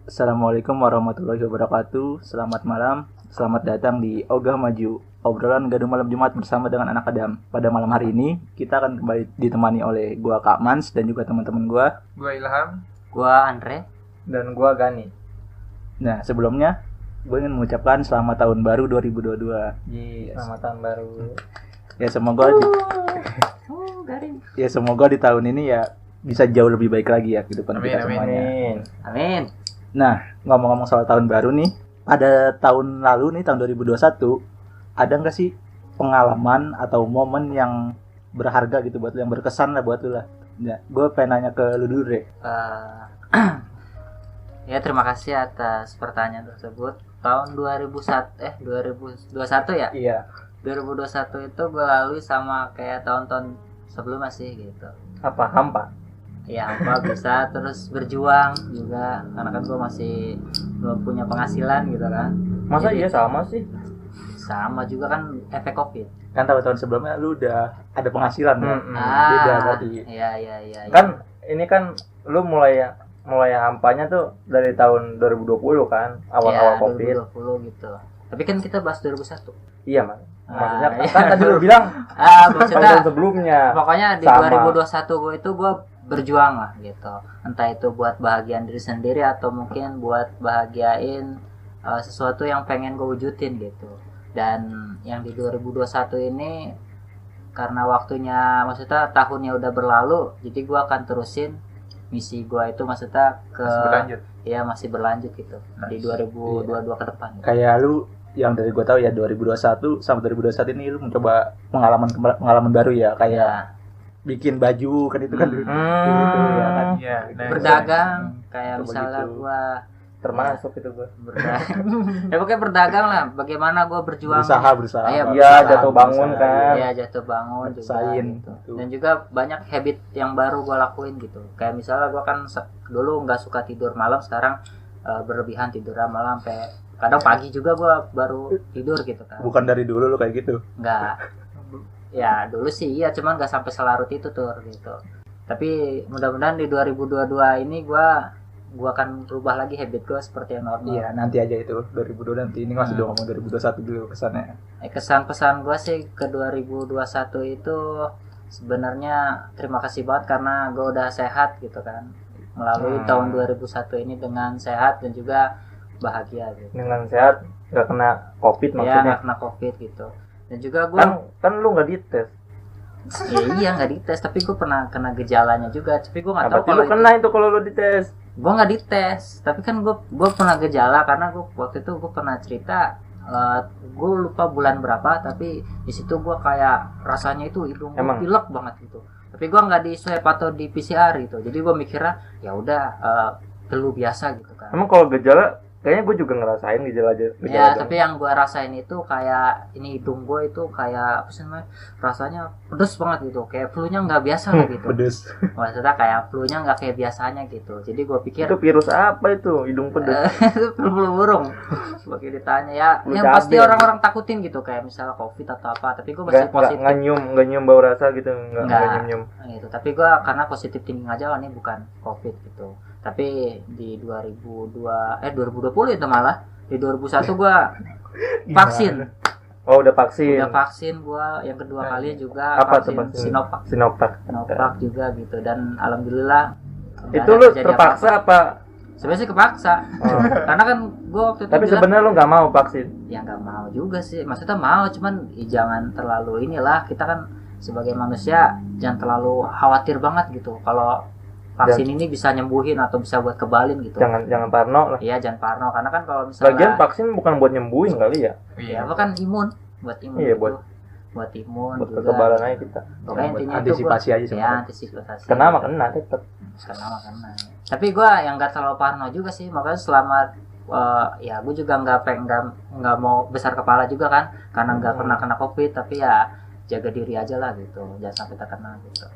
Assalamualaikum warahmatullahi wabarakatuh. Selamat malam. Selamat datang di Ogah Maju, obrolan gaduh malam Jumat bersama dengan anak Adam. Pada malam hari ini kita akan kembali ditemani oleh gua Kak Mans dan juga teman-teman gua. Gua Ilham, Gua Andre, dan gua Gani. Nah, sebelumnya gue ingin mengucapkan selamat tahun baru 2022. Selamat tahun baru. Ya semoga semoga di tahun ini ya bisa jauh lebih baik lagi ya kehidupan kita semuanya. amin. Nah, ngomong-ngomong soal tahun baru nih, pada tahun lalu nih, tahun 2021, ada nggak sih pengalaman atau momen yang berharga gitu buat lu, yang berkesan lah buat lu lah? Ya, gue pengen nanya ke lu dulu deh. Ya terima kasih atas pertanyaan tersebut. Tahun 2021 ya? Iya. 2021 itu gue lalui sama kayak tahun-tahun sebelumnya sih gitu. Apa? Hampa? Ya apa bisa terus berjuang juga karena kan gue masih belum punya penghasilan gitu kan. Masa Jadi, iya sama sih? sama juga kan efek COVID. Kan tahun-tahun sebelumnya lu udah ada penghasilan kan? Beda berarti. Iya. Kan ini kan lu mulai hampanya tuh dari tahun 2020 kan, awal-awal COVID. 2020 gitu. Tapi kan kita bahas 2001. Iya, Mas. Maksudnya iya. kan tadi lu bilang Maksudnya tahun sebelumnya. pokoknya di Sama. 2021 gue berjuang lah gitu, entah itu buat bahagian diri sendiri atau mungkin buat bahagiain sesuatu yang pengen gue wujudin gitu. Dan yang di 2021 ini karena waktunya, maksudnya tahunnya udah berlalu, jadi gue akan terusin misi gue itu, maksudnya masih berlanjut gitu di 2022 ke depan. Kayak lu yang dari gue tahu ya 2021 sampai 2021 ini lu mencoba pengalaman baru ya, kayak bikin baju kan itu kan dulu ya kan. Iya, Berdagang kayak Coba misalnya gitu. gue termasuk itu gua. berdagang. Ya pokoknya berdagang lah, bagaimana gue berjuang. berusaha. Iya, jatuh bangun kan. Iya, jatuh bangun juga Maksain, gitu. gitu. Dan juga banyak habit yang baru gue lakuin gitu. Kayak misalnya gue kan dulu nggak suka tidur malam, sekarang berlebihan tidurnya malam sampai kadang pagi juga gue baru tidur gitu kan. Bukan dari dulu lu kayak gitu. Nggak. Ya dulu sih iya, cuman nggak sampai selarut itu tuh gitu. Tapi mudah-mudahan di 2022 ini gue akan rubah lagi habit gue seperti yang normal. Iya, nanti aja itu 2022 nanti. Ini masih udah ngomong 2021 dulu kesannya. Kesan pesan gue sih ke 2021 itu sebenarnya terima kasih banget karena gue udah sehat gitu kan, melalui tahun 2001 ini dengan sehat dan juga bahagia gitu. Dengan sehat, nggak kena COVID Ya maksudnya. nggak kena COVID gitu. Dan juga gue Kan lu nggak dites. iya nggak dites, tapi gue pernah kena gejalanya juga, tapi gue nggak tahu Berarti kalau lu kena itu kalau lu dites. gue nggak dites, tapi kan gue pernah gejala karena gue waktu itu gue pernah cerita, gue lupa bulan berapa, tapi di situ gue kayak rasanya itu hidung gue Emang? pilek banget gitu, tapi gue nggak di swab atau di PCR gitu, jadi gue mikirnya ya udah flu biasa gitu kan. Emang kalau gejala kayaknya gue juga ngerasain gejala Ya, dong. tapi yang gue rasain itu kayak ini hidung gue itu kayak apa sih namanya, rasanya pedes banget gitu, kayak flu-nya nggak biasa lah gitu. Pedes. Maksudnya kayak flu-nya nggak kayak biasanya gitu. Jadi gue pikir Itu virus apa itu? Hidung pedes. itu flu burung. Sebagai ditanya ya, Flu yang pasti cabai. orang-orang takutin gitu, kayak misalnya COVID atau apa. Tapi gue masih positif. Nggak nyium bau rasa gitu, nggak nyium. Gitu. Tapi gue karena positif thinking aja, ini bukan COVID gitu. Tapi di 2020 itu malah di 2001 gue vaksin. Oh, udah vaksin. Udah vaksin gue yang kedua kali juga Apa tuh vaksin vaksin? Sinovac Sinovac. juga gitu, dan alhamdulillah Itu lu terpaksa apa? Sebenarnya sih kepaksa. Oh. Karena kan gue waktu itu Tapi bilang, sebenarnya lu nggak mau vaksin. ya nggak mau juga sih, maksudnya mau, cuman jangan terlalu inilah, kita kan sebagai manusia jangan terlalu khawatir banget gitu kalau vaksin ini bisa nyembuhin atau bisa buat kebalin gitu. Jangan parno lah. Iya, jangan parno, karena kan kalau misalnya Lagian vaksin bukan buat nyembuhin kali ya. ya apa kan imun, buat imun Iya, gitu. buat imun Buat juga kekebalan gitu. aja kita. Pokoknya Buat intinya antisipasi aja ya sebenarnya. antisipasi. Kena mah kena tetap. Kena. Tapi gue yang nggak terlalu parno juga sih, makanya selama ya gue juga nggak mau besar kepala juga kan, karena nggak pernah kena COVID, tapi ya jaga diri aja lah gitu, jangan sampai terkena gitu.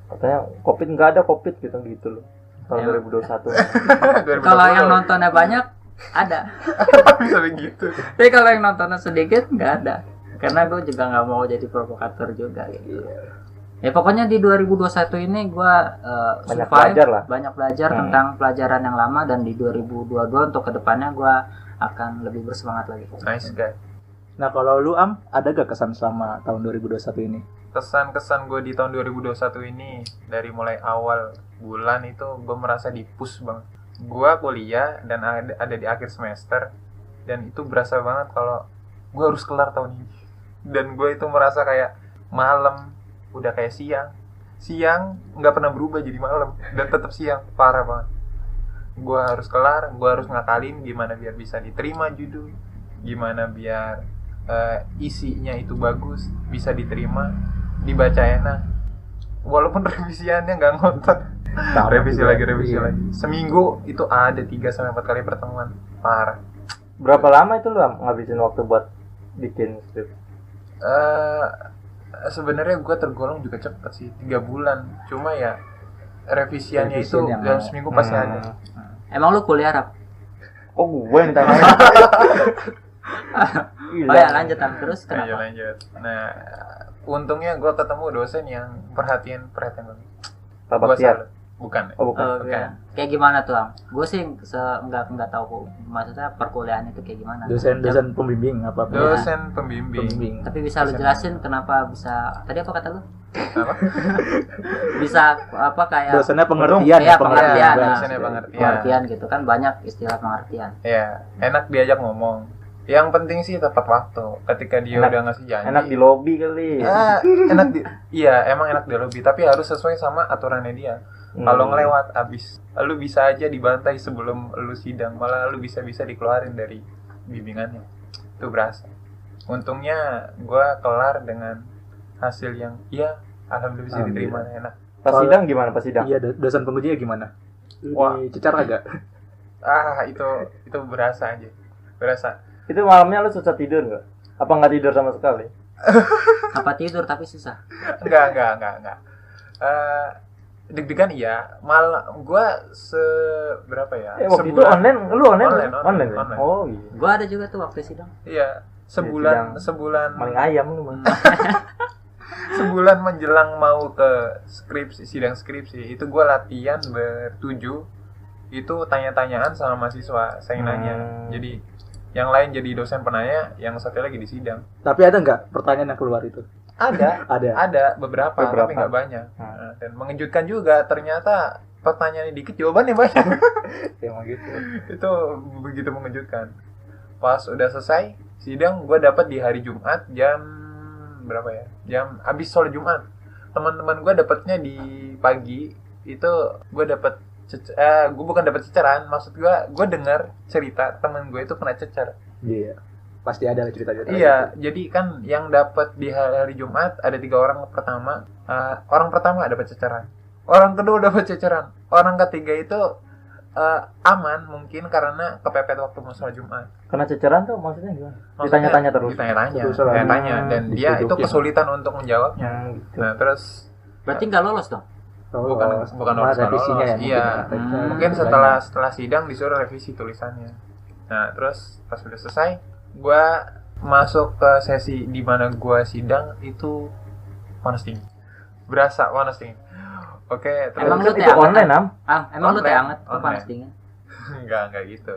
Katanya COVID nggak ada COVID gitu loh. Tahun Ya. 2021. Kalau yang nontonnya banyak ada, Bisa begitu. tapi kalau yang nontonnya sedikit nggak ada, karena gue juga nggak mau jadi provokator juga gitu. Ya pokoknya di 2021 ini gue Banyak belajar lah. banyak belajar tentang pelajaran yang lama, dan di 2022 untuk kedepannya gue akan lebih bersemangat lagi. Nice guy. Nah kalau lu ada gak kesan selama tahun 2021 ini? Kesan-kesan gue di tahun 2021 ini, dari mulai awal bulan itu gue merasa di-push banget. Gue kuliah dan ada di akhir semester, dan itu berasa banget kalau gue harus kelar tahun ini. Dan gue itu merasa kayak malam udah kayak siang nggak pernah berubah jadi malam, dan tetap siang, parah banget. Gue harus kelar, gue harus ngakalin gimana biar bisa diterima judul, gimana biar isinya itu bagus, bisa diterima, dibaca enak, walaupun revisiannya nggak ngotot. Revisi lagi. Seminggu itu ada 3-4 kali pertemuan, parah. Berapa lama itu lu ngabisin waktu buat bikin skrip? Sebenarnya gue tergolong juga cepet sih, 3 bulan. Cuma ya revisiannya itu Revisian yang dalam seminggu pasti ada. Emang lu kuliah Rap? Oh, gue yang ditanya. Oh ya lanjut Am, terus Ayo kenapa? lanjut. Nah, untungnya gue ketemu dosen yang perhatian banget. Pak Gue Baktiar. salut. Bukan. Oh, bukan. Oh, iya. Kayak gimana tuh Am? Gue sih nggak tahu maksudnya perkuliahan itu kayak gimana. Dosen pembimbing apa? Dosen pembimbing. Tapi bisa lu jelasin kenapa bisa? Tadi apa kata lu? Apa? Bisa apa kayak Dosennya pengertian, ya, pengertian, Bang. dosennya pengertian. pengertian gitu kan, banyak istilah pengertian. Ya, enak diajak ngomong. Yang penting sih tepat waktu. Ketika dia Enak- udah ngasih janji. Enak di lobi kali. Iya, emang enak di lobby, tapi harus sesuai sama aturannya dia. Kalau ngelewat abis, lu bisa aja dibantai sebelum lu sidang, malah lu bisa-bisa dikeluarin dari bimbingannya. Itu berasa. Untungnya gua kelar dengan hasil yang alhamdulillah bisa diterima, enak. Pas sidang gimana pas sidang? Iya, dosen pengujinya gimana? Wah. Dicecar agak? Itu berasa aja. Berasa. Itu malamnya lu susah tidur nggak? Apa nggak tidur sama sekali? Apa tidur tapi susah? Enggak. Deg-degan iya, malah gua berapa ya? Waktu itu online, lu online? Online. Oh iya. Gua ada juga tuh waktu sidang. Iya, sebulan Maling ayam lu mah. sebulan menjelang mau ke sidang skripsi itu gue latihan bertujuh, itu tanya-tanyaan sama mahasiswa, saya nanya. Jadi yang lain jadi dosen penanya, yang satu lagi di sidang. Tapi ada nggak pertanyaan yang keluar itu? Ada beberapa. Tapi nggak banyak. Dan mengejutkan juga, ternyata pertanyaannya dikit jawabannya banyak. Emang gitu. Itu begitu mengejutkan. Pas udah selesai sidang, gue dapat di hari Jumat jam berapa ya? Jam abis sholat Jumat. Teman-teman gue dapatnya di pagi. Itu gue dapat gue bukan dapat ceceran, maksud gue dengar cerita temen gue itu kena cecer. Iya. Pasti ada cerita-cerita. Iya, jadi kan yang dapat di hari Jumat ada 3 orang pertama. Orang pertama dapat ceceran. Orang kedua dapat ceceran. Orang ketiga itu aman mungkin karena kepepet waktu mau sholat Jumat. Kena ceceran tuh maksudnya gimana? Maksudnya, Ditanya-tanya terus. Ditanya-tanya dan dia itu kesulitan untuk menjawabnya. Gitu. Nah, terus Berarti nggak lolos dong? bukan lolos, revisinya lolos. ya. Iya. Mungkin setelah sidang disuruh revisi tulisannya. Nah, terus pas udah selesai, gue masuk ke sesi di mana gue sidang itu panas dingin. Berasa panas dingin. Oke, terus Emang lu itu teh hangat? online, Am? Emang lu teh Online. hangat tuh panas dingin? enggak gitu.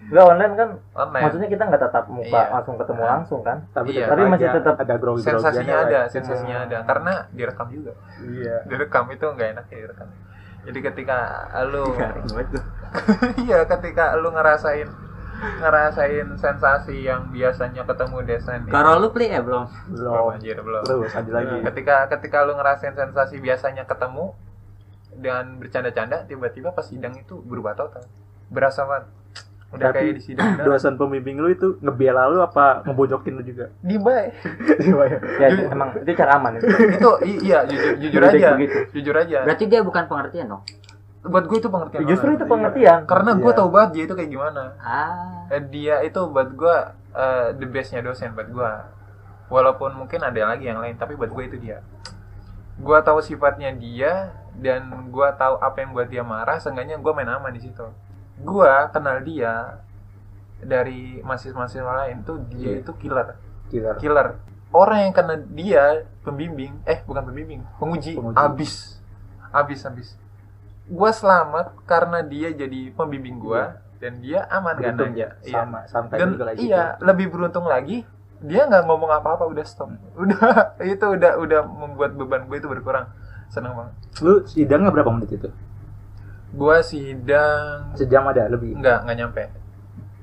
Enggak online kan? Online. Maksudnya kita nggak tatap muka Iya. langsung ketemu langsung kan? Tapi, Iya. Tapi masih tetap ada grogi-grogiannya sensasinya lah. ada karena direkam juga. Iya. Direkam itu nggak enak ya direkam. Jadi ketika lu iya, ketika lu ngerasain sensasi yang biasanya ketemu desain Kalau lu play belum? Belum. belum. Terus ada lagi. Ketika lu ngerasain sensasi biasanya ketemu dan bercanda-canda, tiba-tiba pas sidang itu berubah total. Berasa banget. Udah Tapi kayak di sidang beneran. dosen pembimbing lu itu ngebela lu apa ngebojokin lu juga? Dibay. Ya emang itu cara aman itu. Itu iya jujur aja. Begitu. Jujur aja. Berarti dia bukan pengertian dong? Buat gue itu pengertian. Justru banget. itu pengertian. Karena gue Iya. tau banget dia itu kayak gimana. Dia itu buat gue the bestnya dosen buat gue. Walaupun mungkin ada lagi yang lain, tapi buat gue itu dia. Gue tahu sifatnya dia dan gue tahu apa yang buat dia marah. Seenggaknya gue main aman di situ. Gue kenal dia dari mahasiswa lain tuh dia itu killer. orang yang kena dia pembimbing, bukan pembimbing, penguji. Abis. Gua selamat karena dia jadi pembimbing gua dan dia aman kan Beruntung aja. ya, sama kayak Dan juga lagi lebih beruntung lagi dia nggak ngomong apa-apa, udah stop. Udah itu udah membuat beban gue itu berkurang. Seneng banget. Lu sidangnya berapa menit itu? Gua sidang Sejam ada lebih? nggak nyampe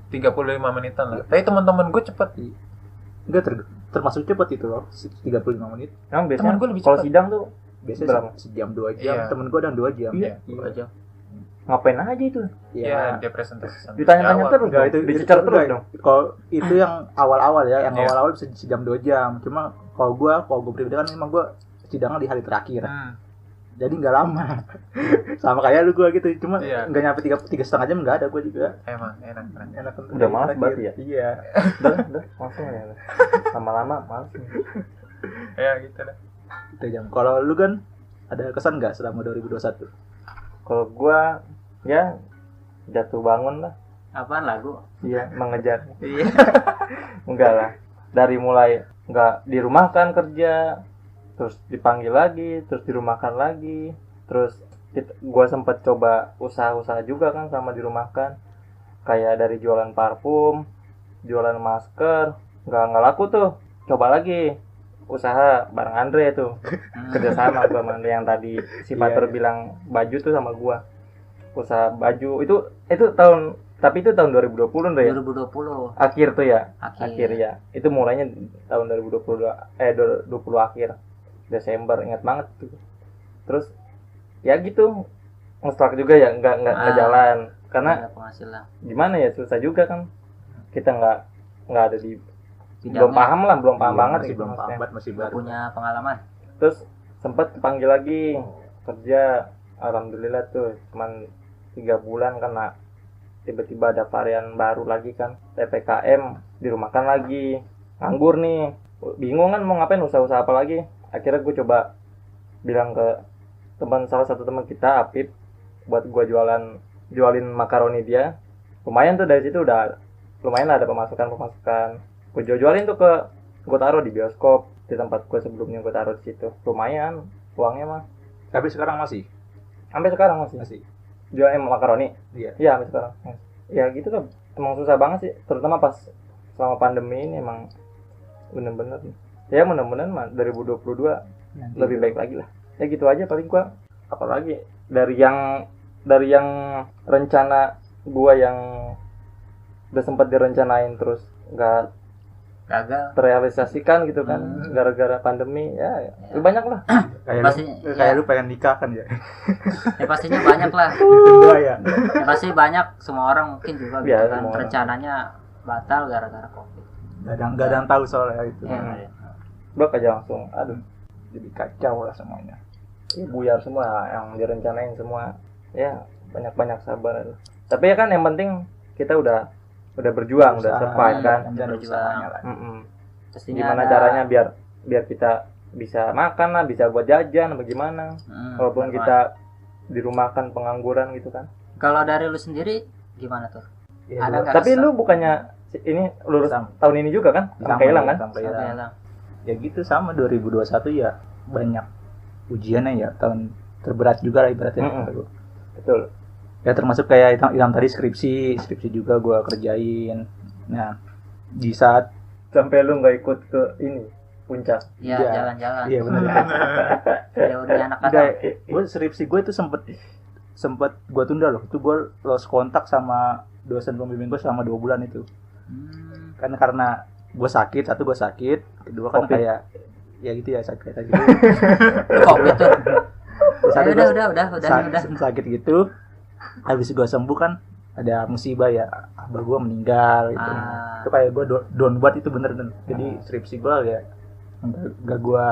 35 menitan lah. Tapi teman-teman gue cepet. Enggak termasuk cepat itu loh, 35 menit. Emang biasanya Temen gua lebih kalau cepat. sidang tuh Biasanya berapa? sejam 2 jam, Iya. temen gua ada 2 jam. Iya. 2 jam. ngapain aja itu? Ya, dia presentasi sama Ditanya-tanya Jawa. terus Enggak, dong, dicecar terus enggak. dong. Kalau itu yang awal-awal ya, yang Iya. awal-awal bisa sejam 2 jam. Cuma kalau gua pribadi kan memang gua sidangnya di hari terakhir. Jadi nggak lama. Sama kayak lu gua gitu. Cuma Iya. nggak nyampe 3,5 jam nggak ada gua juga. Emang enak. Enak Udah malas berarti ya? Iya. Udah, langsung ya. Lama-lama males. Ya gitu dah. Itu jam. Kalau lu kan ada kesan nggak selama 2021? Kalau gua ya jatuh bangun lah. Apaan lagu? Iya, mengejar. Iya. Enggak lah. Dari mulai enggak dirumahkan kerja, terus dipanggil lagi, terus dirumahkan lagi, terus gua sempat coba usaha-usaha juga kan sama dirumahkan. Kayak dari jualan parfum, jualan masker, enggak laku tuh. Coba lagi usaha bareng Andre tuh. Kerjasama gua sama Andre yang tadi si Pater bilang baju tuh sama gua. Usaha baju itu tahun, tapi itu tahun 2020 Andre ya. 2020 Akhir tuh ya. akhir. Akhir ya. Itu mulainya tahun 2020 akhir. Desember, ingat banget tuh. Terus ya gitu. Nge-stuck juga ya, enggak jalan. Karena Ada penghasilan. gimana ya, susah juga kan. Kita enggak ada di belum Bidangnya paham banget masih gitu belum paham maksudnya. banget, masih nggak baru. punya pengalaman. Terus sempat panggil lagi kerja, alhamdulillah tuh cuman 3 bulan karena tiba-tiba ada varian baru lagi kan, PPKM, dirumahkan lagi, nganggur nih, bingung kan mau ngapain, usaha-usaha apa lagi. Akhirnya gue coba bilang ke salah satu teman kita, Apip, buat gue jualin makaroni dia. Lumayan tuh, dari situ udah lumayan lah ada pemasukan. Gue jualin tuh gue taruh di bioskop, di tempat gue sebelumnya gue taruh di situ. Lumayan uangnya mah. Tapi sekarang masih Sampai sekarang masih. Jualin makaroni. Iya. Iya, sampai sekarang. Ya gitu kan. Emang susah banget sih, terutama pas selama pandemi ini emang bener-bener. Ya mudah-mudahan mah 2022 Nanti lebih baik lagi lah. Ya gitu aja paling gua. Apalagi dari yang rencana gua yang udah sempat direncanain terus nggak Gagal. terrealisasikan gitu kan, gara-gara pandemi ya banyak lah. kayak Pasti, lu, kayak ya. lu pengen nikah kan ya. Ya pastinya banyak lah. Itu doa ya. Ya pasti banyak, semua orang mungkin juga gitu Ya, kan semua orang. rencananya batal gara-gara Covid. Gak ada yang tahu soalnya itu. Ya, Blok aja langsung. Aduh, Jadi kacau lah semuanya. ya buyar semua yang direncanain semua. Ya banyak-banyak sabar. Tapi ya kan yang penting kita udah berjuang, udah survive kan. Dan Berjuang. usahanya lah. pastinya Gimana ada- caranya biar kita bisa makan lah, bisa buat jajan, bagaimana? Walaupun benar. kita dirumahkan pengangguran gitu kan. Kalau dari lu sendiri gimana tuh? Iya, Ada dua- nggak Tapi kesel? lu bukannya ini lulus Sam- tahun ini juga kan? sama Sampai hilang ya, kan? sampai Sampai hilang. hilang. Ya gitu sama 2021 ya banyak ujiannya ya, tahun terberat juga lah ibaratnya. Betul. Ya termasuk kayak Ilham tadi skripsi juga gua kerjain. Nah di saat Sampai lu nggak ikut ke ini puncak. Ya, Iya. jalan-jalan. iya benar Ya udah anak enggak, kadang. gue skripsi gue itu sempet gue tunda loh. Itu gue lost kontak sama dosen pembimbing gue selama 2 bulan itu. Kan karena gue sakit, satu gue sakit, kedua kan Covid. kayak ya gitu ya sakit kayak gitu. Kok gitu? Satu Ya, gua udah. sakit gitu. Habis gue sembuh kan ada musibah ya, abah gue meninggal gitu. Itu kayak gue down buat itu bener. Jadi skripsi gue ya nggak gue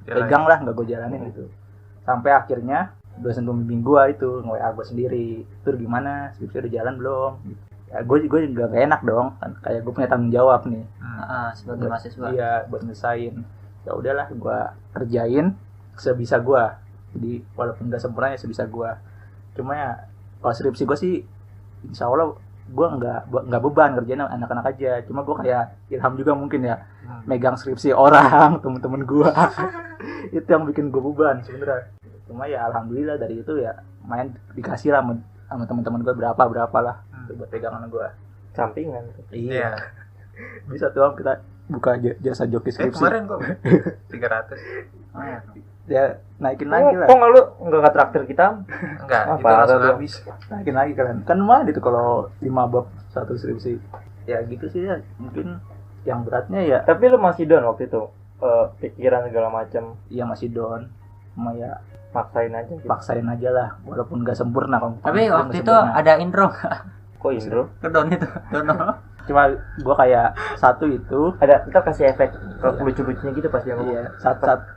pegang lah, nggak gue jalanin gitu. Sampai akhirnya dosen pembimbing gue itu nge-WA gue sendiri, "Tur gimana, skripsi udah jalan belum?" Ya gue juga gak enak dong, kan kayak gue punya tanggung jawab nih. Sebagai mahasiswa. Iya, buat ngesain. Ya udahlah, gue kerjain sebisa gue. Jadi walaupun gak sempurna ya sebisa gue. Cuma ya kalau skripsi gue sih insya Allah gue nggak beban ngerjain anak-anak aja, cuma gue kayak ilham juga mungkin ya, megang skripsi orang temen-temen gue. Itu yang bikin gue beban sebenarnya. Cuma ya alhamdulillah dari itu ya main dikasih lah sama teman-teman gue berapa lah buat pegangan gue. Sampingan. Iya. Bisa tuh Om, kita buka jasa joki skripsi. Kemarin kok 300. Ya naikin lagi lah. Kok nggak lu nggak traktir kita? Enggak, Ah, itu parah langsung tuh. habis. Naikin lagi kalian. Kan lumayan itu kalau 5 bab satu skripsi. Ya gitu sih ya. Mungkin yang beratnya ya Tapi lu masih down waktu itu, pikiran segala macam, iya masih down. Cuma ya maksain aja gitu. paksain aja lah walaupun gak sempurna kalau Tapi kalau waktu nggak itu sempurna. ada intro Kok Indro? ke Don itu. Dono. Cuma gua kayak satu itu Ada, kita kasih efek lucu-lucunya gitu pas dia ngomong. iya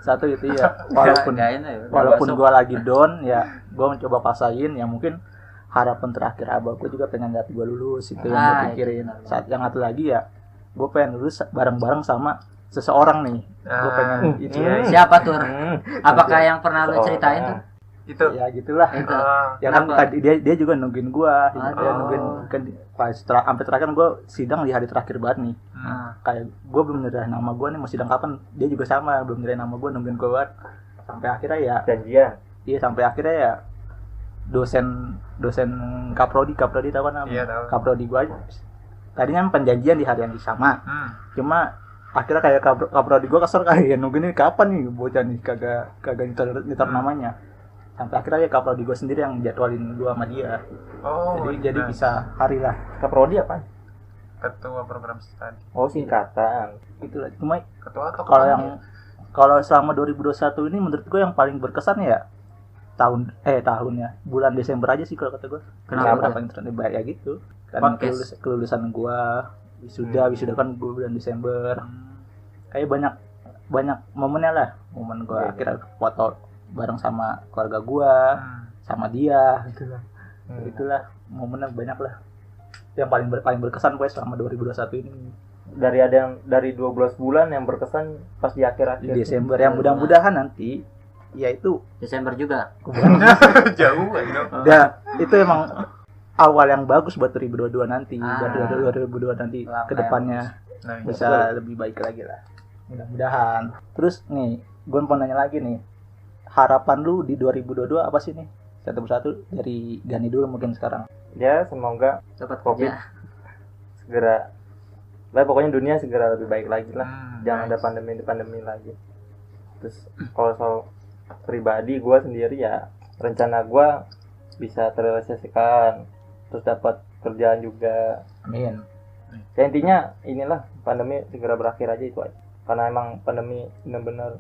satu itu ya walaupun Nggak ini, walaupun masuk. gua lagi down ya gua mencoba paksain ya mungkin harapan terakhir abah gua juga pengen lihat gua lulus itu yang gua itu pikirin. benar. Saat yang satu lagi ya gua pengen lulus bareng-bareng sama seseorang nih. Gua pengen itu ya. Siapa tuh? Hmm. Apakah yang pernah lu ceritain tuh? Itu Ya gitulah. Itu. Ya kan Kenapa? tadi dia juga nungguin gua, dia Oh. nungguin kan pas sampai terakhir gua sidang di hari terakhir banget nih. Nah, Kayak gue belum nyerahin nama gue nih mau sidang kapan, dia juga sama belum nyerahin nama gue, nungguin gue banget sampai akhirnya ya Janjian. iya sampai akhirnya ya dosen kaprodi tahu kan namanya? Iya, tahu. Kaprodi gue tadinya perjanjian di hari yang sama, cuma akhirnya kayak kaprodi gue kesel kali ya nungguin ini kapan nih bocah nih kagak nyetor namanya, sampai akhirnya ya kaprodi gue sendiri yang jadwalin gue sama dia. Oh, jadi iya. bisa hari lah Kaprodi apa? Ketua program studi. Oh, singkatan. itulah. Cuma Ketua atau kalau ketua? yang kalau selama 2021 ini menurut gue yang paling berkesan ya tahunnya bulan Desember aja sih kalau kata gue. Kenapa? Yang paling terbaik ya gitu kan Podcast. kelulusan gue wisuda kan gue bulan Desember. Kayak banyak momennya lah, momen gue Iya, akhirnya foto bareng sama keluarga gue sama dia gitulah. Itulah momennya banyak lah yang paling berkesan gue selama 2021 ini Dari ada yang dari 12 bulan yang berkesan pas di di akhir-akhir. Desember yang mudah-mudahan nanti yaitu Desember juga. Jauh aja. ya itu emang awal yang bagus buat 2022 nanti Ah. buat 2022 nanti Langkah ke depannya Nah, bisa lebih baik lagi lah mudah-mudahan. Terus nih gue mau nanya lagi nih, harapan lu di 2022 apa sih nih satu persatu dari Gani dulu mungkin sekarang. Ya, semoga Dapat Covid. kerja. segera lah, pokoknya dunia segera lebih baik lagi lah. Jangan ada nice. pandemi lagi. Terus kalau soal pribadi gue sendiri ya, rencana gue bisa terrealisasikan, terus dapat kerjaan juga. Amin. Ya intinya inilah, pandemi segera berakhir aja itu aja. Karena emang pandemi benar-benar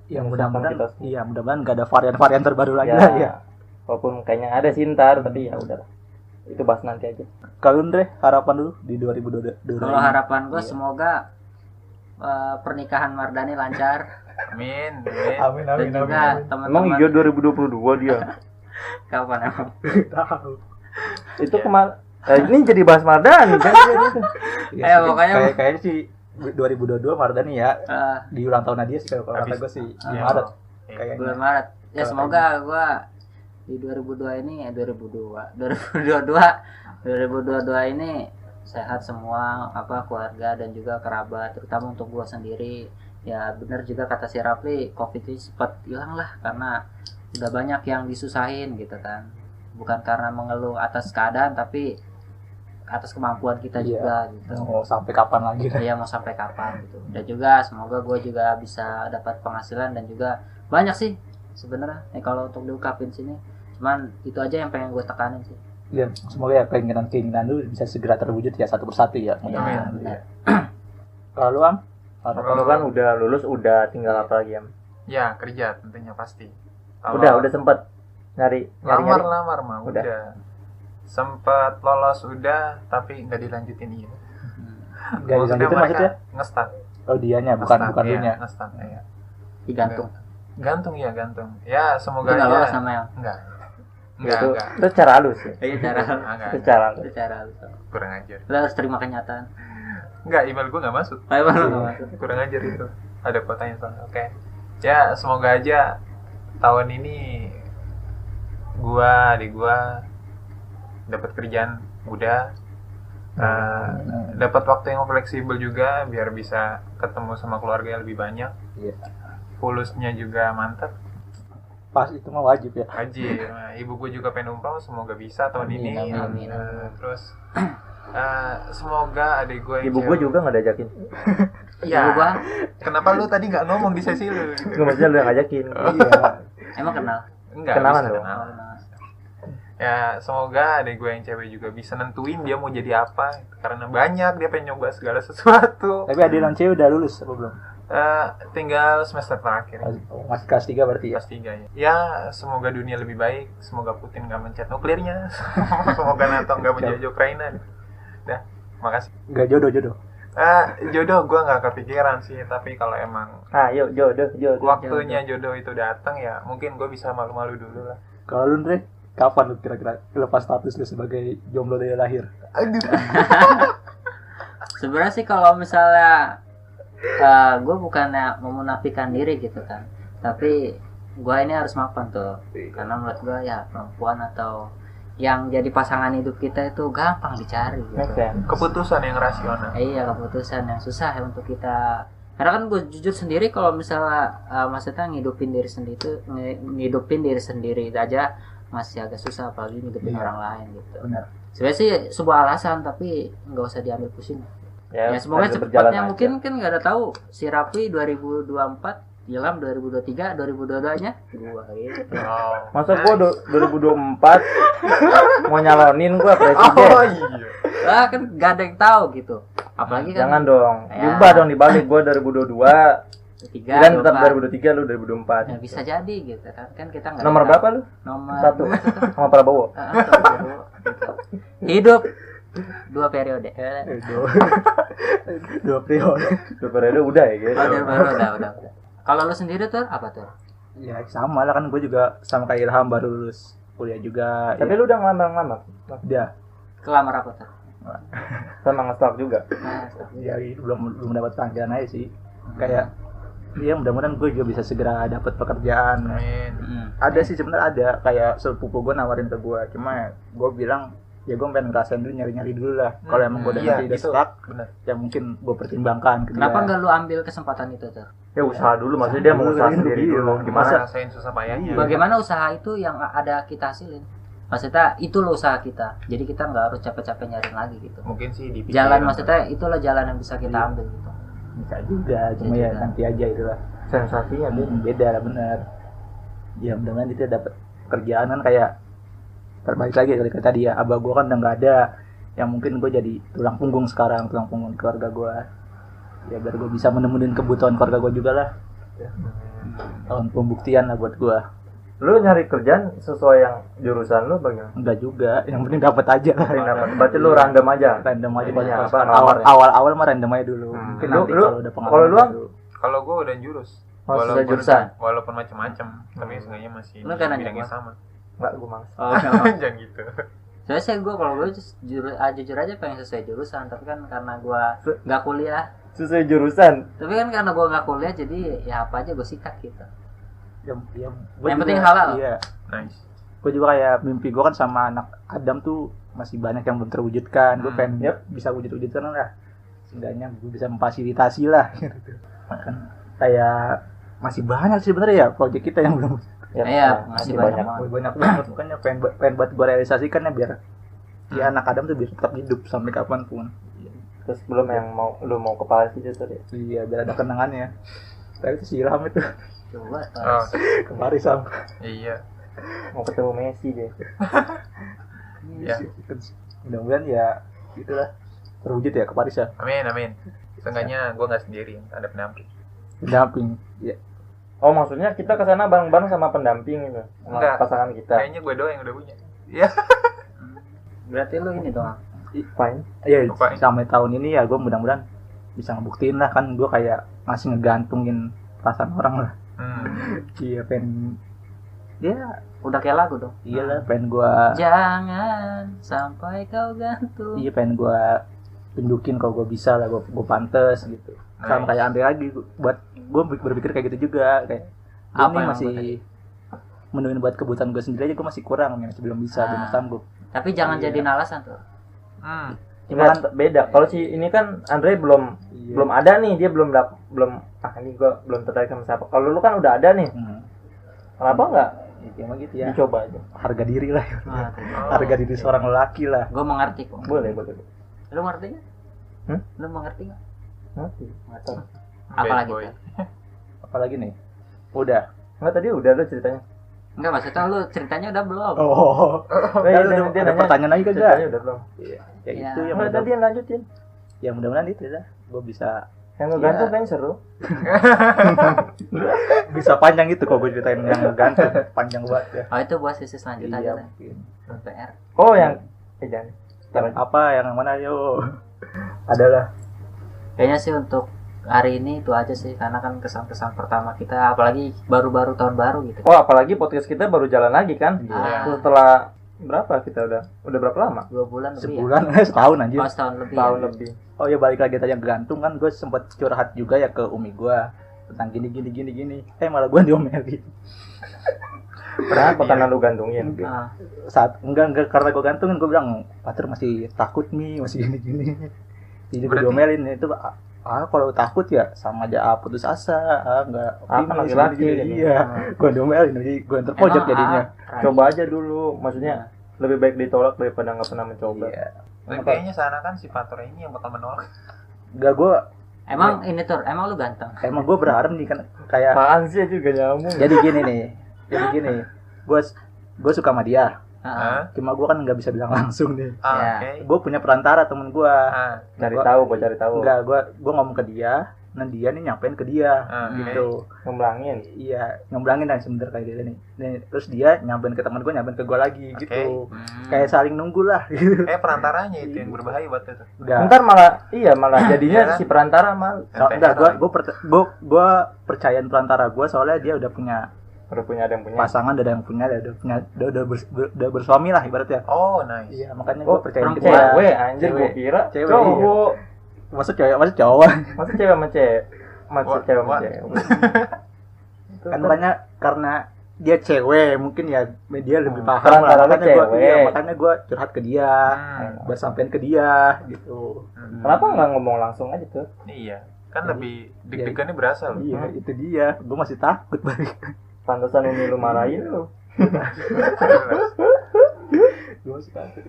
Ya menyusahkan mudah-mudahan kita semua. iya mudah-mudahan gak ada varian-varian terbaru lagi Ya, lah ya. walaupun kayaknya ada sih ntar, tapi ya udahlah. Itu bahas nanti aja. Kalau Andre harapan dulu di 2022 Kalau harapan gue Iya. semoga pernikahan Mardani lancar Amin. Amin dan juga Emang teman-teman iya 2022 dia. kapan emang? tahu. Itu ini jadi bahas Mardani kan. Ya, Ayo, pokoknya- kayaknya sih 2022 Mardani ya Eh, di ulang tahun dia sih kalau kata Habis. gue sih di Iya. Maret Iya. kayaknya. bulan Maret. Ya Kalau semoga gue di 2022 ini sehat semua, keluarga dan juga kerabat, terutama untuk gue sendiri. Ya benar juga kata si Rafli, Covid ini cepat hilang lah karena udah banyak yang disusahin gitu kan. Bukan karena mengeluh atas keadaan, tapi atas kemampuan kita Iya. juga gitu. Mau sampai kapan lagi? Iya, mau sampai kapan gitu. Dan juga semoga gue juga bisa dapat penghasilan dan juga banyak sih sebenarnya kalau untuk diungkapin sini. Cuman itu aja yang pengen gue tekanin sih. Dan semoga ya keinginan lu bisa segera terwujud ya satu persatu ya. Mudah-mudahan. Amin. Ya. Kalau lu Am? Harapan Kalau kan udah lulus, udah tinggal apa lagi, Am? Ya, kerja tentunya pasti. Udah sempet nyari. lamar mah Udah. udah. Sempat lolos udah, tapi nggak dilanjutin iya. Gak dilanjutin maksudnya? Ngestat. Oh dianya bukan iya, lunya. Ngestat ya. Digantung. Gantung ya, gantung. Ya, semoga Itu nggak lolos aja. namanya. Enggak. Itu, Enggak. itu cara halus ya. Iya cara. Enggak. Itu cara halus. Itu cara lu. Kurang ajar. Lo harus terima kenyataan. Enggak, email gue nggak masuk. Ayo bang, nggak masuk. Kurang ajar itu. Ada kotanya soalnya. Oke. Ya, semoga aja tahun ini adik gua dapat kerjaan mudah Dapat waktu yang fleksibel juga biar bisa ketemu sama keluarga yang lebih banyak. Iya. Pulusnya juga mantap. Pas itu mah wajib ya. Haji. Nah, ibu gue juga pengen umroh, semoga bisa tahun Amin, ini. amin. Terus semoga adik gue yang Ibu gue juga nggak diajakin. Ya. Ibu gua Kenapa lu tadi nggak ngomong di sesi lu? Nggak, maksudnya lu yang ngajakin. Iya. emang kenal. Enggak. Kenalan bisa dong. kenalan. Ya semoga adik gue yang cewek juga bisa nentuin dia mau jadi apa, karena banyak dia pengen nyoba segala sesuatu. Tapi adik non cewek udah lulus apa belum? Tinggal semester terakhir. Masih kelas 3 berarti ya. Kelas 3 ya. Ya, semoga dunia lebih baik. Semoga Putin nggak mencet nuklirnya. Semoga NATO nggak menjajah Ukraina. Dah, makasih. Enggak jodoh. Jodoh gue nggak kepikiran sih. Tapi kalau emang Ayo jodoh. waktunya jodoh itu datang ya, mungkin gue bisa malu-malu dulu lah. Kalau lu Andre, kapan lu kira-kira lepas status lu sebagai jomblo dari lahir? Aduh. Sebenarnya sih kalau misalnya gue bukannya memunafikan diri gitu kan, tapi gue ini harus mapan tuh, karena menurut gue ya perempuan atau yang jadi pasangan hidup kita itu gampang dicari gitu. Make sense. Keputusan yang rasional. Iya, keputusan yang susah ya untuk kita. Karena kan gue jujur sendiri kalau misalnya maksudnya ngidupin diri sendiri aja masih agak susah, apalagi ngidupin Iya. orang lain gitu. Benar. Sebenarnya sih sebuah alasan, tapi nggak usah diambil pusing. Ya semoga sambil berjalan cepatnya, aja. mungkin kan nggak ada tahu si Rapi 2024, Ilham 2023, 2022-nya gua gitu. Oh. Masa gua 2024 mau nyalonin gua presiden. Oh iya. Lah kan nggak ada yang tahu gitu. Apalagi kan Jangan dong. Ya. Diubah dong, dibalik gua 2022. 3 Dan tetap 2023 lu 2024. Ya, bisa jadi gitu kan. Kan kita nggak Nomor tahu. berapa lu? Nomor 1. Sama Prabowo. Prabowo, gitu. Hidup 2 periode. Dua periode. Dua periode udah ya guys. Udah. Kalau lu sendiri tuh apa tuh? Ya sama lah kan, gue juga sama kayak Ilham baru lulus kuliah juga. Tapi ya, lu udah ngelamar-ngelamar. udah. Kelamar apa tuh? Sama nge-stalk juga. Nah, Ya belum dapat panggilan aja sih. Kayak ya mudah-mudahan gue juga bisa segera dapat pekerjaan. Amin. Ada sih sebenarnya, ada kayak sepupu gue nawarin ke gue, cuma gue bilang ya gue pengen ngerasain dulu, nyari-nyari dulu lah. Kalau emang gue udah Iya, nanti udah itu stuck, benar. ya mungkin gue pertimbangkan ke dia. Kenapa nggak lu ambil kesempatan itu tuh? Ya usaha dulu, maksudnya dia mau usaha sendiri dulu. Gimana Gimana? rasain susah payahnya? Iya. Bagaimana usaha itu yang ada kita hasilin? Maksudnya itu loh usaha kita. Jadi kita nggak harus capek-capek nyariin lagi gitu. Mungkin sih dipikir. Jalan maksudnya itulah jalan yang bisa kita ambil gitu. Bisa juga, cuma Bisa ya juga. nanti aja itulah. Sensasinya dia. Beda lah, bener. Ya mudah-mudahan itu dapat kerjaan kan, kayak terbalik lagi dari tadi ya, abah gue kan udah nggak ada, yang mungkin gue jadi tulang punggung sekarang, tulang punggung keluarga gue. Ya biar gue bisa menemuin kebutuhan keluarga gue juga lah. Tahun pembuktian lah buat gue. Lu nyari kerjaan sesuai yang jurusan lu bagaimana? Enggak juga, yang penting dapat aja lah. Berarti lu random aja. Random aja Ininya pas apa, pas ngelamarnya? awal-awal mah random aja dulu. Mungkin Lu- nanti lu- kalau udah pengalaman. kalau lu, Am? baru. Kalau gue udah jurus. Oh, sesuai jurusan. Walaupun macam-macam, tapi seenggaknya masih Lu kan nanya bidangnya gua. sama. Enggak, gua males. Oh, Jangan gitu. Soalnya sih gue kalau gue jujur aja pengen sesuai jurusan, tapi kan karena gue nggak kuliah, Sesuai jurusan. tapi kan karena gue nggak kuliah jadi ya apa aja gue sikat gitu. Gua Yang juga- penting halal. Iya. Nice. Gue juga kayak mimpi gue kan sama anak Adam tuh masih banyak yang belum terwujudkan. Gue pengen bisa wujudkan lah. Setidaknya gue bisa memfasilitasi lah. Gitu. Kan kayak masih banyak sih sebenarnya ya proyek kita yang belum. Iya, masih banyak. Banyak banget, makanya pengen buat gue realisasikan ya, biar ya anak Adam tuh bisa tetap hidup sampai kapanpun. Terus belum yang lu mau ke Paris itu tadi. Iya, biar ada kenangannya. Tapi itu si Ilham itu Coba. Oh, ke Paris sama. iya. Mau ketemu Messi deh. Ya. Mudah-mudahan ya gitulah, terwujud ya ke Paris ya. Amin. Seenggaknya gue nggak sendiri, ada pendamping. Pendamping. Ya. Oh, maksudnya kita ke sana bareng-bareng sama pendamping gitu. Sama Enggak. pasangan kita. Kayaknya gue doang yang udah punya. Iya. Berarti lu ini doang. Fine. Iya, Lupain. sampai tahun ini ya gue mudah-mudahan bisa ngebuktiin lah, kan gue kayak masih ngegantungin perasaan orang lah. Iya, pengen ya Udah kayak lagu dong. iyalah, pengen gue Jangan sampai kau gantung. iya pengen gue tunjukin kalau gue bisa lah, gue pantes gitu. Sama kayak Andre lagi, buat gue berpikir kayak gitu juga, kayak gue Apa nih yang masih menuin buat kebutuhan gue sendiri aja, gue masih kurang, masih belum bisa, belum sanggup. Tapi jangan Iya. jadiin alasan tuh. Cuma kan beda. Kalau si ini kan Andre belum ada nih, dia belum ini gua belum tertarik sama siapa. Kalau lu kan udah ada nih. Kenapa enggak? Ya, emang gitu ya. Dicoba aja. Harga diri lah. Ah, Harga diri seorang lelaki lah. gue mengerti kok. Boleh. Lu ngerti nggak? Hmm? Lu mengerti nggak? Ngerti. Apalagi Bad boy. tuh? Apalagi nih? Udah. Enggak, tadi udah lu ceritanya. Enggak, maksudnya lu ceritanya udah belum? Oh. Iya, Ada nanya. pertanyaan lagi kagak? Ceritanya udah belum. Ya Ya. itu yang Enggak, tadi yang lanjutin. yang mudah-mudahan itu lah. Gue bisa Yang ngegantung kayaknya seru. panjang itu kok gue ceritain yang gantung panjang banget ya. Oh, itu buat sesi selanjutnya Iya, aja lah. mungkin. PR. Oh, yang jangan. Yang apa yang mana yo? Adalah Kayaknya sih untuk hari ini itu aja sih, karena kan kesan-kesan pertama kita, apalagi baru-baru tahun baru gitu. Oh, apalagi podcast kita baru jalan lagi kan? Iya. Setelah berapa kita udah berapa lama? 2 bulan lebih sebulan setahun anjir. ya? Oh, setahun lebih. Tahun ya? lebih. Oh ya balik lagi tadi yang gantung kan gue sempet curhat juga ya ke umi gue tentang gini. Malah gue diomelin. Kenapa? Karena lu gantungin. Ah, Saat enggak karena gue gantungin gue bilang pacar masih takut nih masih gini. Jadi gue Berarti- diomelin itu kalau takut ya sama aja putus asa enggak Kan laki-laki gitu. iya gue diomelin jadi gue yang terpojok emang, jadinya. Coba aja dulu, maksudnya lebih baik ditolak daripada nggak pernah mencoba. Iya. Dan kayaknya seakan-akan si Fatur ini yang bakal menolak. Enggak gue Emang ini Tur, emang lu ganteng? emang gue berharap nih kan kayak Apaan sih juga nyambung. jadi gini gue suka sama dia Heeh. cuma gue kan nggak bisa bilang langsung nih Ya. Oke. gue punya perantara temen gue Cari tahu, buat cari tahu. enggak gue ngomong ke dia dan dia nih nyampein ke dia gitu Ngemblangin. iya ngemblangin dan sebentar kayak gitu nih terus dia nyampein ke teman gue nyampein ke gue lagi Oke. gitu Hmm. kayak saling nunggu lah gitu Perantaranya itu yang berbahaya buat itu. enggak Ntar malah jadinya Iya kan? si perantara malah enggak gue percayaan perantara gue soalnya dia udah punya udah punya ada yang punya. pasangan udah udah bersuami lah ibaratnya Oh, nice. iya makanya Oh, gue percaya perempuan. dia Cewek anjir gua Cewek. kira Cewek, cowok. maksud cowok Masa cewek sama cewek? Masa Wah, cewek sama wah. cewek. kan makanya karena dia cewek mungkin ya dia lebih paham Perantara lah lu cewek. makanya gue curhat ke dia buat sampein ke dia gitu Kenapa nggak ngomong langsung aja tuh? Iya. Kan lebih deg-degannya berasa loh. iya itu dia gue masih takut balik Pantesan Umi lu marahin lu. gue masih takut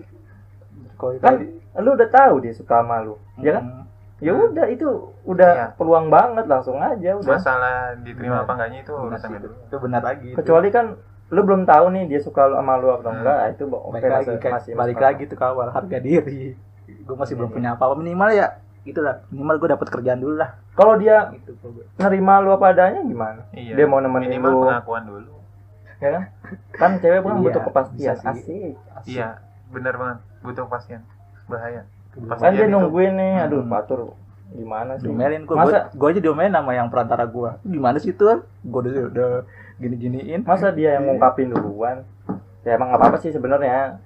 kalau Kan lu udah tahu dia suka sama lu. Ya kan? Ya udah itu udah Iya. peluang banget langsung aja udah. Masalah diterima Benar. apa enggaknya itu benar urusan sih, kedua. itu benar lagi itu. Kecuali kan lu belum tahu nih dia suka sama lu atau enggak, itu oke balik lagi balik lagi tuh ke awal harga diri gue masih belum punya apa-apa minimal ya itulah minimal gue dapat kerjaan dulu lah Kalau dia gitu kalau gue. nerima lu apa adanya gimana? Iya. Dia mau nemenin minimal lu, pengakuan dulu. ya kan? Kan cewek kan Iya, butuh kepastian. bisa sih. Asik. Iya, benar banget. Butuh kepastian. Bahaya. Pasti Kan dia jadi nungguin nih, aduh Hmm. Fatur gimana sih? diomelin Masa- gue aja diomelin sama yang perantara gue gimana sih tuh gue udah gini-giniin Masa dia yang ngungkapin duluan? Ya emang nggak apa-apa sih sebenarnya.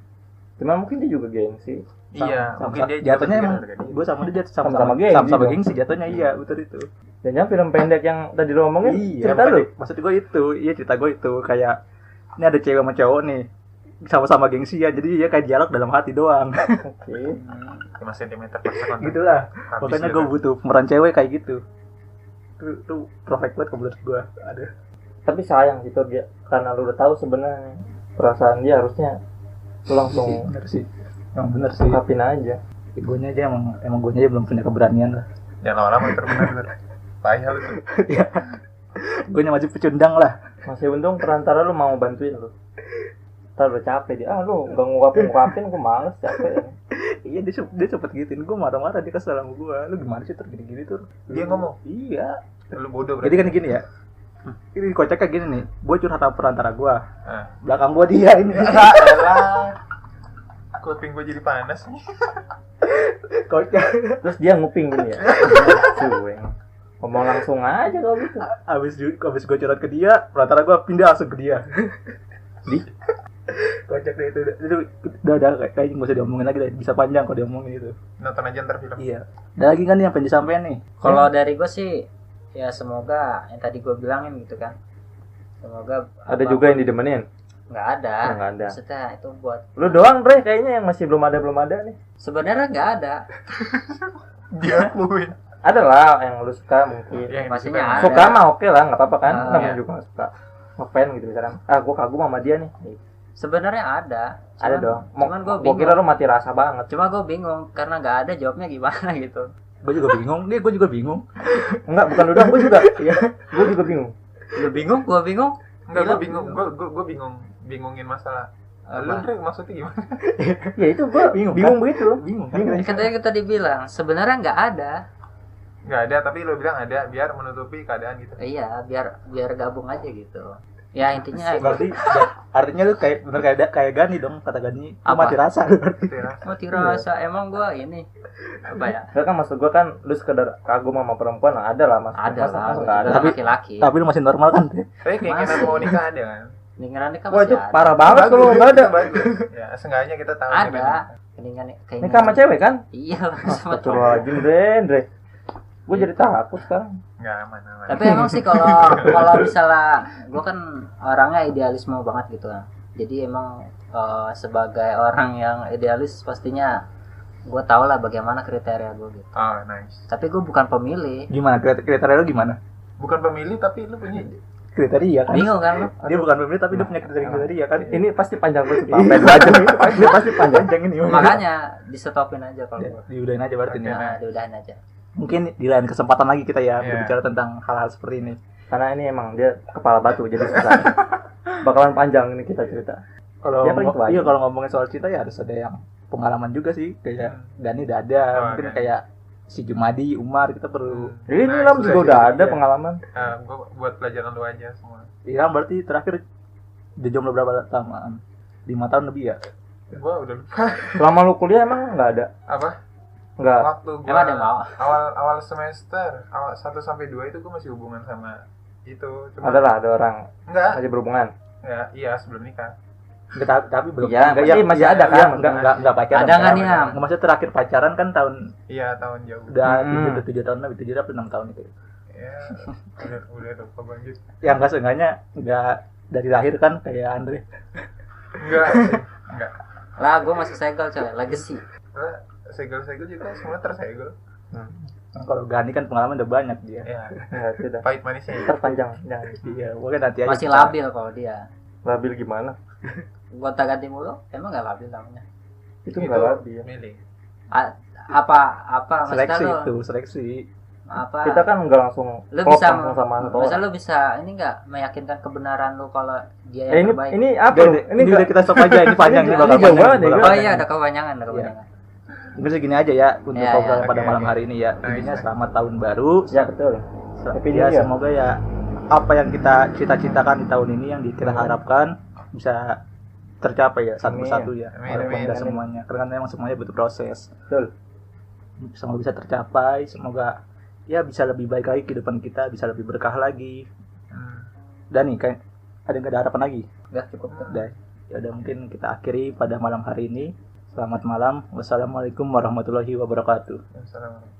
Cuman mungkin dia juga gengsi. Iya, mungkin dia juga jatuhnya berpikir emang harga diri. gue sama dia Sama-sama gengsi sama dong. gengsi jatuhnya iya betul itu Dan jangan film pendek yang tadi lu omongin, iya cerita lu. maksud gue itu iya cerita gue itu kayak ini ada cewek sama cowok nih sama-sama gengsi ya jadi dia kayak dialog dalam hati doang Oke. 5 cm per second. gitulah Habis makanya udah gue kan. butuh pemeran cewek kayak gitu itu perfect banget kalau menurut gue ada Tapi sayang sih tuh dia karena lu udah tahu sebenarnya perasaan dia harusnya lu langsung bener sih emang bener sih ungkapin aja. gue aja emang gue aja belum punya keberanian lah Jangan lama-lama benar. Payah lu tuh. gue masih pecundang lah Masih untung perantara lu mau bantuin lu. Ntar udah capek dia, lu gak ngungkapin gue males capek. iya dia sempet gituin gue marah-marah dia kesel sama gue lu gimana sih tuh gini-gini tuh Dia ngomong, iya lu bodoh jadi berarti. kan gini ya ini kocaknya gini nih gue curhat sama perantara gue Ah. belakang gue dia ini Elah. Kuping gue jadi panas nih. kocak Terus dia nguping gini ya. Cuy. Ngomong langsung aja kalau gitu. abis gue curhat ke dia perantara gue pindah langsung ke dia kocak deh itu udah kayaknya gak usah diomongin lagi deh bisa panjang kalau diomongin itu Nonton aja ntar film. iya ada lagi kan nih yang pengen disampaikan nih Kalau dari gue sih, ya semoga yang tadi gue bilangin gitu kan. Semoga Ada juga yang didemenin. nggak ada. Oh, nggak ada. Maksudnya itu buat Lu doang Dre kayaknya yang masih belum ada nih. sebenarnya nggak ada. Dia akuin. Ada lah yang lu suka mungkin. Yang Pastinya disukai. ada. Suka mah oke lah, nggak apa-apa kan. Ah, Namanya iya. juga nggak suka. Ngefans gitu misalkan. Gua kagum sama dia nih. Sebenarnya ada. Ada Cuman- dong. Cuman gue Gua kira bingung. lu mati rasa banget. Cuma gue bingung karena nggak ada jawabnya gimana gitu. Gue juga bingung, gue juga bingung. Enggak, bukan lu doang, gua juga. Iya. Gua juga bingung. Lu bingung, gue bingung. Enggak, Gila. gue bingung. Gue bingungin masalah. Lu Apa? Dre, maksudnya gimana? Ya itu gua Bingung, bingung kan? begitu loh. Bingung kan? Bingung. Katanya kita dibilang sebenarnya nggak ada. Nggak ada, tapi lu bilang ada biar menutupi keadaan gitu. Iya, biar gabung aja gitu. Ya intinya Berarti artinya lu kayak bener kayak Gani dong, kata Gani. Lu Apa? mati rasa lu berarti. Gitu ya. mau rasa emang gue ini apa ya? Enggak kan maksud gua kan lu sekedar kagum sama perempuan ada lah Mas. Ada Masa lah, nggak ada. juga laki-laki. Tapi lu masih normal kan? Tapi keinginan mau nikah ada kan? Keningan nikah Wah masih itu ada. parah banget kalau nggak ada. Bagus. Ya, seenggaknya kita tahu. dia Ada. Keningan Nikah sama cewek kan? Iya, sama cowok. Astagfirullahaladzim Dre. Gue jadi takut sekarang. Nggak aman. Tapi emang sih kalau misalnya gue kan orangnya idealisme banget gitu kan. Jadi emang sebagai orang yang idealis pastinya gue tau lah bagaimana kriteria gue gitu. Oh, nice. Tapi gue bukan pemilih. Gimana kriteria lu gimana? Bukan pemilih tapi lu punya Kriteria kan? Bingung kan lu? Dia bukan pemilih tapi dia punya kriteria kan? Ini pasti panjang banget Iya. Pak. Baca ini pasti panjang. Panjang ini. Makanya disetopin aja kalau Ya, gue. diudahin aja berarti nih. Nah, diudahin aja. Mungkin di lain kesempatan lagi kita ya Iya. berbicara tentang hal-hal seperti ini. Karena ini emang dia kepala batu jadi susah. Bakalan panjang ini kita cerita. Kalau Ya, paling itu aja. iya kalau ngomongin soal cinta ya harus ada yang pengalaman juga sih, kayak Gani udah ada, Oh, mungkin Gani. kayak si Jumadi, Umar kita perlu. Jadi ini Nah, Lam sudah juga udah jadi, ada iya. pengalaman. gue buat pelajaran lu aja semua. Iya berarti terakhir udah jomblo berapa tahun? 5 tahun lebih ya? Gue udah lupa. Selama lu kuliah emang nggak ada? Apa? Nggak. Waktu gue Emang ada yang mau? awal semester, awal 1 sampai 2 itu gue masih hubungan sama itu. Cuma Ada orang enggak, masih berhubungan. iya sebelum nikah. Enggak, tapi belum. Iya, enggak, berarti masih ada kan? Enggak pacaran. Ada nggak nih, Am? Nggak, maksudnya terakhir pacaran kan tahun Iya, tahun jauh. udah Hmm. 7 tahun lebih, 7 atau 6 tahun itu. Ya, udah lupa banget. Yang enggak seenggaknya enggak dari lahir kan kayak Andre. Enggak sih, enggak. Lah, gue masih segel coy, legacy. Karena segel-segel juga semua tersegel. Nah, kalau Gani kan pengalaman udah banyak dia. Ya, Ya sudah. pahit manisnya. Terpanjang. Jangan. Iya, mungkin nanti aja. Masih kita- labil kalau dia. Labil gimana? Gonta ganti mulu, emang nggak labil namanya. Itu nggak labil. milih. Apa maksudnya Seleksi lu? itu, seleksi. Apa? Kita kan nggak langsung Lu klop bisa langsung sama satu masa orang. lu bisa ini nggak meyakinkan kebenaran lu kalau dia Eh, yang ini terbaik? ini apa? Ini udah kita stop aja, ini panjang Ini ini bakal jauh panjang. banget ya, bakal Gak? Oh panjang. iya, ada kepanjangan, ada kepanjangan. Mungkin segini aja ya untuk Iya, program iya. pada Oke, malam oke. hari ini ya. Nice. Intinya selamat tahun baru. Ya betul. Happy New Ya Year. semoga ya apa yang kita cita-citakan di tahun ini yang kita harapkan bisa tercapai ya satu Amin. persatu ya. Amin, Walaupun amin, nggak amin. semuanya. Karena kan memang semuanya butuh proses. Betul. Semoga bisa tercapai. Semoga ya bisa lebih baik lagi kehidupan kita, bisa lebih berkah lagi. Dan nih kayak ada nggak ada harapan lagi? Udah cukup. Udah. Ya udah mungkin kita akhiri pada malam hari ini. Selamat malam. Wassalamualaikum warahmatullahi wabarakatuh. Assalamualaikum.